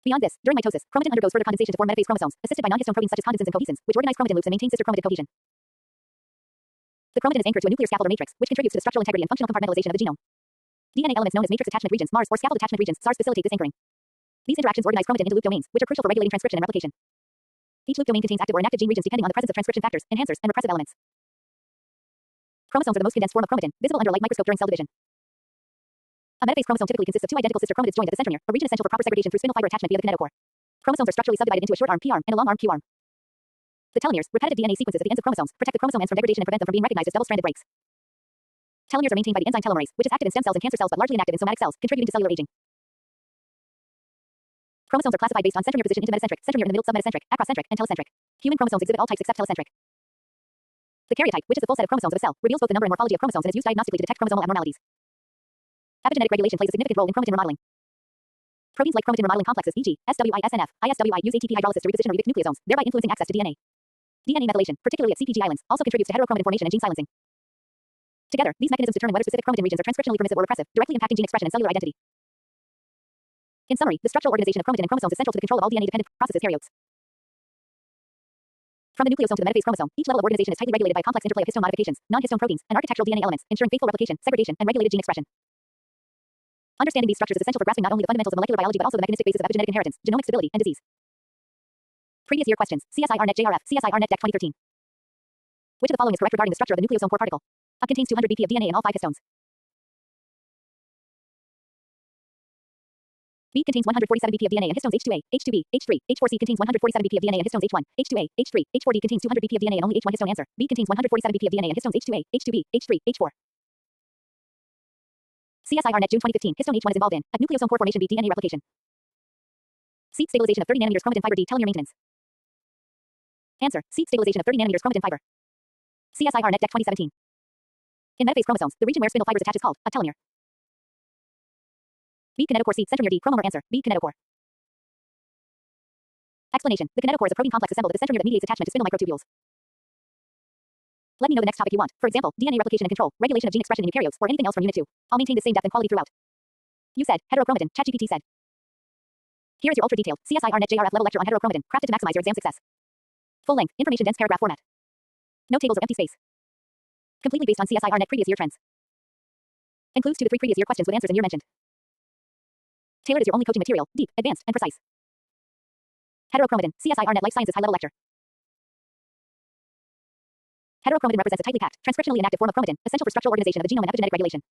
Beyond this, during mitosis, chromatin undergoes further condensation to form metaphase chromosomes, assisted by non-histone proteins such as condensins and cohesins, which organize chromatin loops and maintain sister chromatin cohesion. The chromatin is anchored to a nuclear scaffold or matrix, which contributes to the structural integrity and functional compartmentalization of the genome. DNA elements known as matrix attachment regions, MARS, or scaffold attachment regions, SARS, facilitate this anchoring. These interactions organize chromatin into loop domains, which are crucial for regulating transcription and replication. Each loop domain contains active or inactive gene regions depending on the presence of transcription factors, enhancers, and repressive elements. Chromosomes are the most condensed form of chromatin, visible under light microscope during cell division. A metaphase chromosome typically consists of 2 identical sister chromatids joined at the centromere, a region essential for proper segregation through spindle fiber attachment via the kinetochore. Chromosomes are structurally subdivided into a short arm P-arm and a long arm Q-arm. The telomeres, repetitive DNA sequences at the ends of chromosomes, protect the chromosome ends from degradation and prevent them from being recognized as double-stranded breaks. Telomeres are maintained by the enzyme telomerase, which is active in stem cells and cancer cells but largely inactive in somatic cells, contributing to cellular aging. Chromosomes are classified based on centromere position into metacentric, centromere in the middle, submetacentric, acrocentric, and telecentric. Human chromosomes exhibit all types except telecentric. The karyotype, which is the full set of chromosomes of a cell, reveals both the number and morphology of chromosomes and is used diagnostically to detect chromosomal abnormalities. Epigenetic regulation plays a significant role in chromatin remodeling. Proteins like chromatin remodeling complexes, e.g., SWI-SNF, ISWI, use ATP hydrolysis to reposition or repict nucleosomes, thereby influencing access to DNA. DNA methylation, particularly at CPG islands, also contributes to heterochromatin formation and gene silencing. Together, these mechanisms determine whether specific chromatin regions are transcriptionally permissive or repressive, directly impacting gene expression and cellular identity. In summary, the structural organization of chromatin and chromosomes is central to the control of all DNA-dependent processes karyotes. From the nucleosome to the metaphase chromosome, each level of organization is tightly regulated by complex interplay of histone modifications, non-histone proteins, and architectural DNA elements, ensuring faithful replication, segregation, and regulated gene expression. Understanding these structures is essential for grasping not only the fundamentals of molecular biology but also the mechanistic basis of epigenetic inheritance, genomic stability, and disease. Previous year questions: CSIR-NET JRF, CSIR-NET DEC 2013. Which of the following is correct regarding the structure of the nucleosome core particle? A contains 200 BP of DNA in all 5 histones. B contains 147 BP of DNA in histones H2A, H2B, H3, H4. C contains 147 BP of DNA in histones H1, H2A, H3, H4. D contains 200 BP of DNA in only H1 histone. Answer: B contains 147 BP of DNA in histones H2A, H2B, H3, H4. CSIR-NET June 2015. Histone H1 is involved in a nucleosome core formation. B DNA replication. Seed stabilization of 30 nanometers chromatin fiber. D telomere maintenance. Answer: seed stabilization of 30 nanometers chromatin fiber. CSIR-NET DEC 2017. In metaphase chromosomes, the region where spindle fibers attach is called a telomere. B kinetochore. C centromere. D chromomer. Answer: B kinetochore. Explanation: the kinetochore is a protein complex assembled at the centromere that mediates attachment to spindle microtubules. Let me know the next topic you want. For example, DNA replication and control, regulation of gene expression in eukaryotes, or anything else from Unit 2. I'll maintain the same depth and quality throughout. You said heterochromatin. ChatGPT said. Here is your ultra-detailed CSIR-NET JRF level lecture on heterochromatin, crafted to maximize your exam success. Full-length, information-dense paragraph format. No tables or empty space. Completely based on CSIR-NET previous year trends. Includes 2 to 3 previous year questions with answers in year mentioned. Tailored is your only coaching material, deep, advanced, and precise. Heterochromatin, CSIR-NET Life Sciences high-level lecture. Heterochromatin represents a tightly packed, transcriptionally inactive form of chromatin, essential for structural organization of the genome and epigenetic regulation.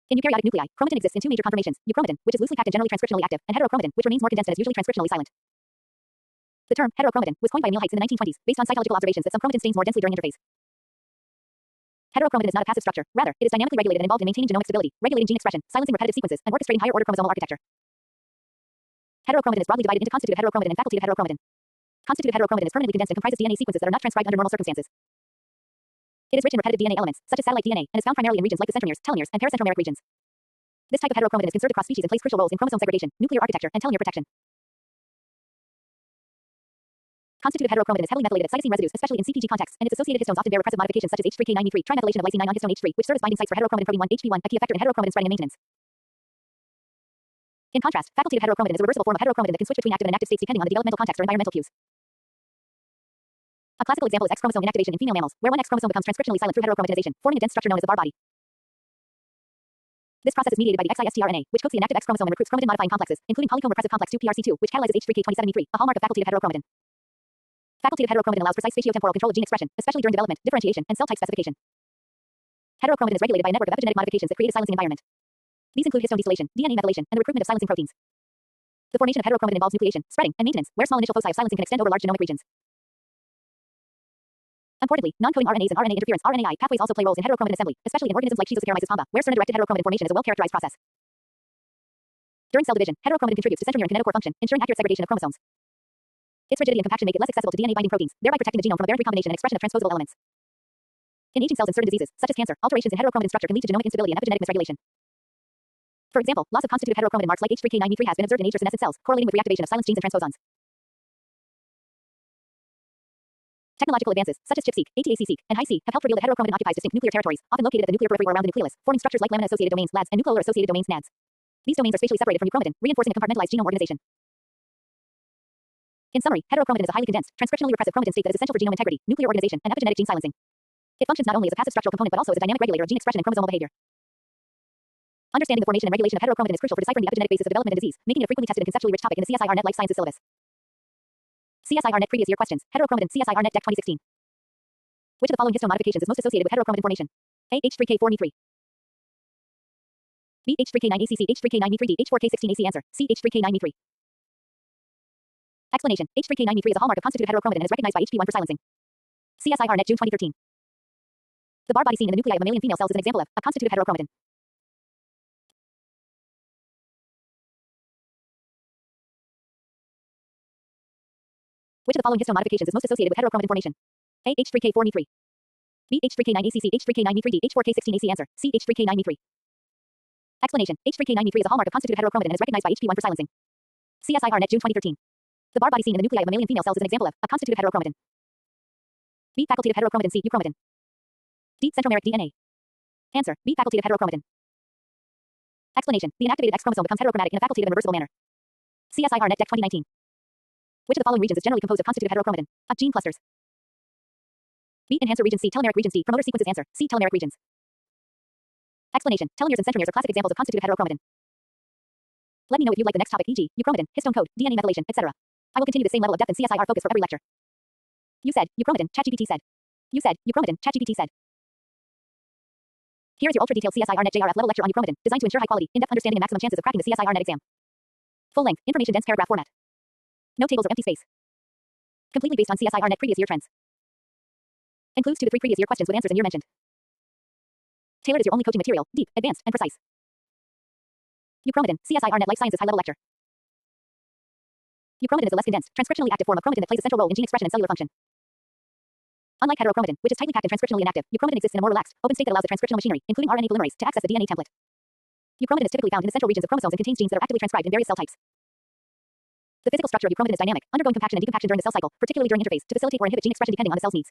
In eukaryotic nuclei, chromatin exists in 2 major conformations: euchromatin, which is loosely packed and generally transcriptionally active, and heterochromatin, which remains more condensed and is usually transcriptionally silent. The term heterochromatin was coined by Emil Heitz in the 1920s, based on cytological observations that some chromatin stains more densely during interphase. Heterochromatin is not a passive structure; rather, it is dynamically regulated and involved in maintaining genomic stability, regulating gene expression, silencing repetitive sequences, and orchestrating higher order chromosomal architecture. Heterochromatin is broadly divided into constitutive heterochromatin and facultative heterochromatin. Constitutive heterochromatin is permanently condensed and comprises DNA sequences that are not transcribed under normal circumstances. It is rich in repetitive DNA elements, such as satellite DNA, and is found primarily in regions like the centromeres, telomeres, and paracentromeric regions. This type of heterochromatin is conserved across species and plays crucial roles in chromosome segregation, nuclear architecture, and telomere protection. Constitutive heterochromatin is heavily methylated at cytosine residues, especially in CPG contexts, and its associated histones often bear repressive modifications such as H3K93, trimethylation of lysine 9 on histone H3, which serve as binding sites for heterochromatin protein 1, HP1, a key effector in heterochromatin spreading and maintenance. In contrast, facultative heterochromatin is a reversible form of heterochromatin that can switch between active and inactive states depending on the developmental context or environmental cues. A classical example is X chromosome inactivation in female mammals, where one X chromosome becomes transcriptionally silent through heterochromatinization, forming a dense structure known as the Barr body. This process is mediated by the XISTRNA, which coats the inactive X chromosome and recruits chromatin-modifying complexes, including polycomb repressive complex 2-PRC2, which catalyzes H3K27Me3, a hallmark of facultative heterochromatin. Facultative heterochromatin allows precise spatiotemporal control of gene expression, especially during development, differentiation, and cell type specification. Heterochromatin is regulated by a network of epigenetic modifications that create a silencing environment. These include histone distillation, DNA methylation, and the recruitment of silencing proteins. The formation of heterochromatin involves nucleation, spreading, and maintenance, where small initial foci of silencing can extend over large genomic regions. Importantly, non-coding RNAs and RNA interference (RNAi) pathways also play roles in heterochromatin assembly, especially in organisms like Schizosaccharomyces pombe, where SERNA-directed heterochromatin formation is a well-characterized process. During cell division, heterochromatin contributes to centromere and kinetochore function, ensuring accurate segregation of chromosomes. Its rigidity and compaction make it less accessible to DNA-binding proteins, thereby protecting the genome from aberrant recombination and expression of transposable elements. In aging cells and certain diseases, such as cancer, alterations in heterochromatin structure can lead to genomic instability and epigenetic misregulation. For example, loss of constitutive heterochromatin marks like H3K9me3 has been observed in aged senescent cells, correlating with reactivation of silenced genes and transposons. Technological advances, such as ChIP-seq, ATAC-seq, and HiSeq, have helped reveal that heterochromatin occupies distinct nuclear territories, often located at the nuclear periphery or around the nucleolus, forming structures like lamina-associated domains (LADs) and nucleolar-associated domains (NADs). These domains are spatially separated from euchromatin, reinforcing a compartmentalized genome organization. In summary, heterochromatin is a highly condensed, transcriptionally repressive chromatin state that is essential for genome integrity, nuclear organization, and epigenetic gene silencing. It functions not only as a passive structural component but also as a dynamic regulator of gene expression and chromosomal behavior. Understanding the formation and regulation of heterochromatin is crucial for deciphering the epigenetic basis of development and disease, making it a frequently tested and conceptually rich topic in the CSIRNet Life Sciences syllabus. CSIRNet Previous Year Questions. Heterochromatin. CSIRNet Deck 2016. Which of the following histone modifications is most associated with heterochromatin formation? A. H3K4me3. B. H3K9ACC. H3K9me3D. H4K16AC. Answer. C. H3K9me3. Explanation. H3K9me3 is a hallmark of constitutive heterochromatin and is recognized by HP1 for silencing. CSIRNet June 2013. The bar body seen in the nuclei of mammalian female cells is an example of a constitutive heterochromatin. Which of the following histone modifications is most associated with heterochromatin formation? A. H3K4me3. B. H3K9ACC. H3K9me3D. H4K16AC. Answer. C. H3K9me3. Explanation. H3K9me3 is a hallmark of constitutive heterochromatin and is recognized by HP1 for silencing. CSIRNet June 2013. The bar body seen in the nuclei of mammalian female cells is an example of a constitutive heterochromatin. B. Facultative heterochromatin. C. Euchromatin. D. Centromeric DNA. Answer. B. Facultative heterochromatin. Explanation. The inactivated X chromosome becomes heterochromatic in a facultative and reversible manner. CSIRNet Deck 2019. Which of the following regions is generally composed of constitutive heterochromatin? A. Gene clusters. B. Enhancer regions. C. Telomeric regions. D. Promoter sequences. Answer. C. Telomeric regions. Explanation. Telomeres and centromeres are classic examples of constitutive heterochromatin. Let me know if you'd like the next topic, e.g., euchromatin, histone code, DNA methylation, etc. I will continue the same level of depth and CSIR focus for every lecture. You said, euchromatin, ChatGPT said. You said, euchromatin, ChatGPT said. Here is your ultra-detailed CSIRNet JRF level lecture on euchromatin, designed to ensure high quality, in-depth understanding and maximum chances of cracking the CSIRNet exam. Full-length, information-dense paragraph format. No tables or empty space. Completely based on CSIRNet previous year trends. Includes 2 to 3 previous year questions with answers in year mentioned. Tailored is your only coaching material, deep, advanced, and precise. Euchromatin, CSIRNet Life Sciences high-level lecture. Euchromatin is a less condensed, transcriptionally active form of chromatin that plays a central role in gene expression and cellular function. Unlike heterochromatin, which is tightly packed and transcriptionally inactive, euchromatin exists in a more relaxed, open state that allows the transcriptional machinery, including RNA polymerase, to access the DNA template. Euchromatin is typically found in the central regions of chromosomes and contains genes that are actively transcribed in various cell types. The physical structure of euchromatin is dynamic, undergoing compaction and decompaction during the cell cycle, particularly during interphase, to facilitate or inhibit gene expression depending on the cell's needs.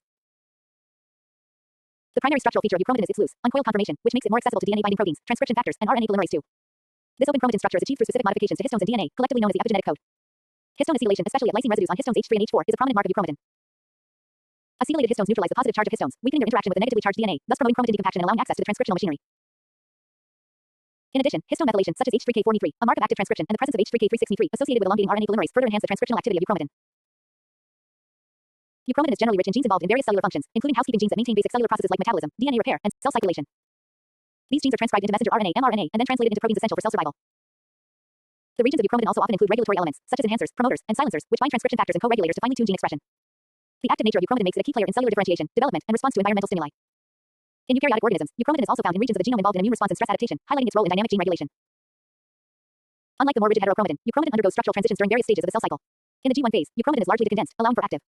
The primary structural feature of euchromatin is its loose, uncoiled conformation, which makes it more accessible to DNA-binding proteins, transcription factors, and RNA polymerase II. This open chromatin structure is achieved through specific modifications to histones and DNA, collectively known as the epigenetic code. Histone acetylation, especially at lysine residues on histones H3 and H4, is a prominent mark of euchromatin. Acetylated histones neutralize the positive charge of histones, weakening their interaction with the negatively charged DNA, thus promoting chromatin decompaction and allowing access to the transcriptional machinery. In addition, histone methylation, such as H3K4me3, a mark of active transcription, and the presence of H3K36me3, associated with elongating RNA polymerase, further enhance the transcriptional activity of euchromatin. Euchromatin is generally rich in genes involved in various cellular functions, including housekeeping genes that maintain basic cellular processes like metabolism, DNA repair, and cell circulation. These genes are transcribed into messenger RNA, mRNA, and then translated into proteins essential for cell survival. The regions of euchromatin also often include regulatory elements, such as enhancers, promoters, and silencers, which bind transcription factors and co-regulators to finely tune gene expression. The active nature of euchromatin makes it a key player in cellular differentiation, development, and response to environmental stimuli. In eukaryotic organisms, euchromatin is also found in regions of the genome involved in immune response and stress adaptation, highlighting its role in dynamic gene regulation. Unlike the more rigid heterochromatin, euchromatin undergoes structural transitions during various stages of the cell cycle. In the G1 phase, euchromatin is largely decondensed, allowing for active